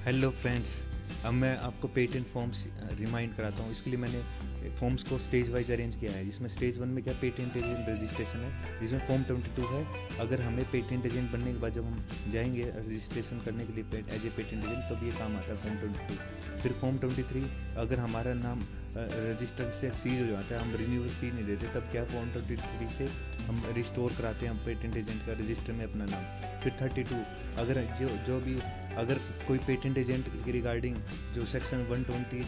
Hello friends. अब मैं आपको पेटेंट फॉर्म्स रिमाइंड कराता हूँ। इसके लिए मैंने फॉर्म्स को स्टेज वाइज अरेंज किया है, जिसमें स्टेज वन में क्या पेटेंट एजेंट रजिस्ट्रेशन है, जिसमें फॉर्म 22 है। अगर हमें पेटेंट एजेंट बनने के बाद जब हम जाएंगे रजिस्ट्रेशन करने के लिए एज ए पेटेंट एजेंट, तब ये काम आता है फॉर्म 22। फिर फॉर्म 23, अगर हमारा नाम रजिस्टर से सीज हो जाता है, हम रिन्यूअल फी नहीं देते, तब क्या फॉर्म 23 से हम रिस्टोर कराते हैं हम पेटेंट एजेंट का रजिस्टर में अपना नाम। फिर 32, अगर जो भी अगर कोई पेटेंट एजेंट की रिगार्डिंग जो सेक्शन 120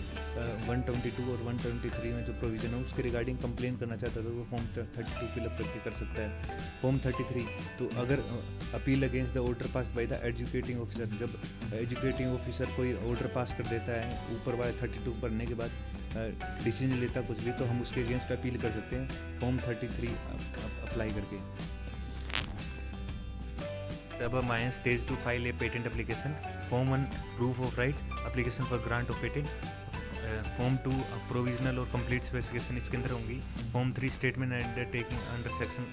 122 और 123 में जो प्रोविज़न है उसके रिगार्डिंग कंप्लेन करना चाहता है तो वो फॉर्म 32 फिलअप करके कर सकता है। फॉर्म 33, तो अगर appeal against the order pass by the educating officer, जब एजुकेटिंग ऑफिसर कोई ऑर्डर पास कर देता है ऊपर वाले 32 पढ़ने के बाद डिसीजन लेता कुछ भी, तो हम उसके अगेंस्ट अपील कर सकते हैं फॉर्म 33 अप्लाई करके। तब हम आए stage 2 file a patent application. Form 1 proof of right application for grant of patent. Form 2 provisional और कंप्लीट स्पेसिफिकेशन इसके अंदर होंगी। Form 3 statement undertaking under section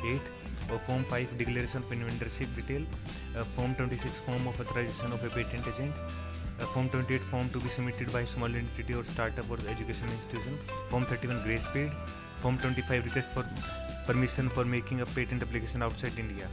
8 और form 5 declaration of inventorship detail. Form 26 form of authorization of a patent agent. Form 28 form to be submitted by small entity और startup और education institution. Form 31 grace period. Form 25 request for permission for making a patent application outside India.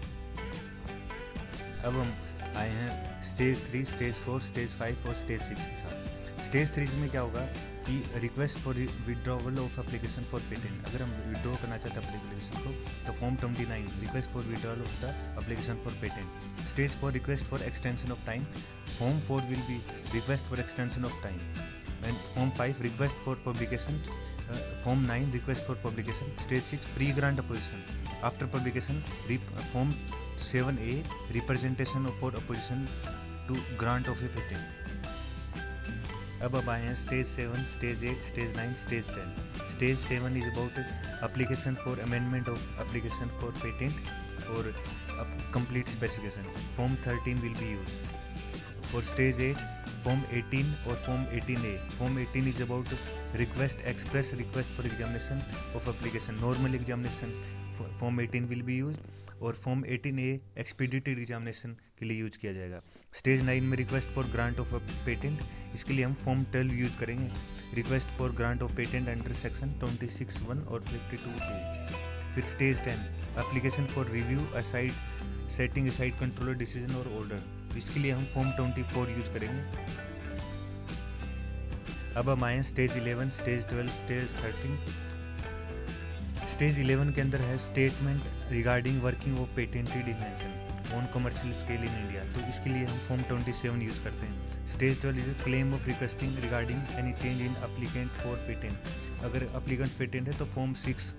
अब हम आए हैं stage 3, stage 4, stage 5 और stage 6 के साथ। Stage 3 में क्या होगा कि request for withdrawal of application for patent. अगर हम विड्रॉ करना चाहते हैं एप्लीकेशन को तो form 29 request for withdrawal of the application for patent. Stage 4 request for extension of time. Form 4 will be request for extension of time. And form 5 request for publication. Form 9 request for publication. Stage 6 pre grant opposition after publication. Form 7A representation for opposition to grant of a patent. अब आए हैं stage 7, stage 8, stage 9, stage 10। Stage 7 is about application for amendment of application for patent और complete specification. Form 13 will be use for stage 8। Form 18 और form 18A। Form 18 is about request express request for examination of application, normal examination. Form 18 will be use और form 18A expedited examination के लिए use किया जाएगा। Stage 9 में request for grant of patent, इसके लिए हम फॉर्म 12 यूज करेंगे, request for grant of patent under section 26(1) और 52(2). फिर stage 10 application for review aside setting aside controller decision और ऑर्डर, इसके लिए हम फॉर्म 24 यूज करेंगे। अब हम आए स्टेज 11, स्टेज 12, स्टेज 13। स्टेज 11 के अंदर है statement regarding working of patented invention on commercial scale in India, तो इसके लिए हम फॉर्म 27 यूज करते हैं। Stage 12 is claim of requesting regarding any change in applicant for patent. अगर एप्लीकेंट पेटेंट है तो form 6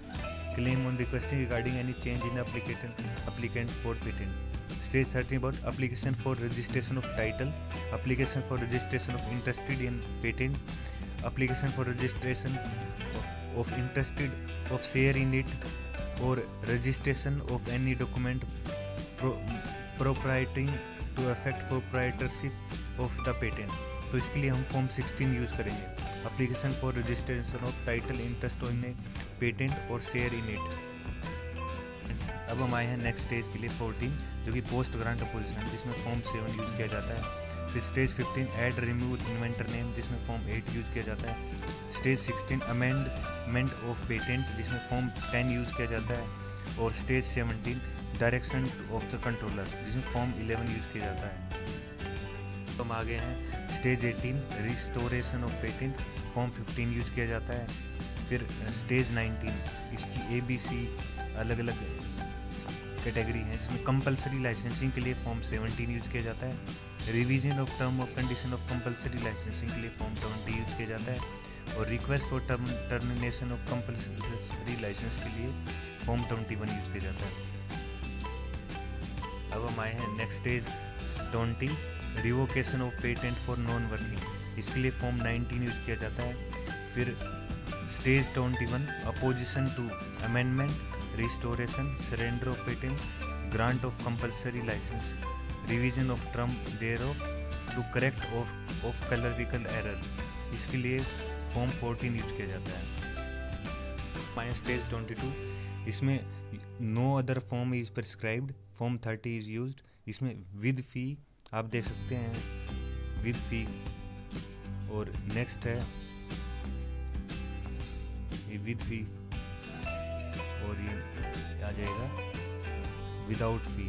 claim on requesting regarding any change in applicant for patent. Stage 13 about application for registration of title, application for registration of interested in patent, application for registration of interested of share in it, or registration of any document proprietary to affect proprietorship of the patent, तो इसके लिए हम form 16 use करेंगे, application for registration of title interest in a patent or share in it। अब हम आए हैं next stage के लिए 14, जो कि पोस्ट ग्रांट अपोजिशन, जिसमें फॉर्म 7 यूज किया जाता है। फिर stage 15 add remove inventor name, जिसमें फॉर्म 8 यूज किया जाता है। स्टेज 16 अमेंडमेंट ऑफ पेटेंट, जिसमें फॉर्म 10 यूज किया जाता है। और stage 17 direction of the controller, जिसमें फॉर्म 11 यूज किया जाता है। तो हम आगे हैं stage 18 restoration of patent, form 15 use किया जाता है। फिर स्टेज 19 इसकी ABC अलग अलग कैटेगरी है, इसमें कंपलसरी लाइसेंसिंग के लिए फॉर्म 17 यूज किया जाता है। Revision of term of condition of compulsory licensing के लिए फॉर्म 20 यूज किया जाता है। और request for termination of compulsory license के लिए फॉर्म 21 यूज किया जाता है। अब हम आए हैं next stage 20 revocation of patent for non working, इसके लिए फॉर्म 19 यूज किया जाता है। फिर stage 21 opposition to amendment, restoration, surrender of patent, grant of compulsory license, revision of term thereof to correct of clerical error, इसके लिए form 14 use किया जाता है। स्टेज 22 इसमें no other form is prescribed, form 30 is used, इसमें with fee आप देख सकते हैं विद फी, और नेक्स्ट है ये विद फी, और ये आ जाएगा विदाउट फी।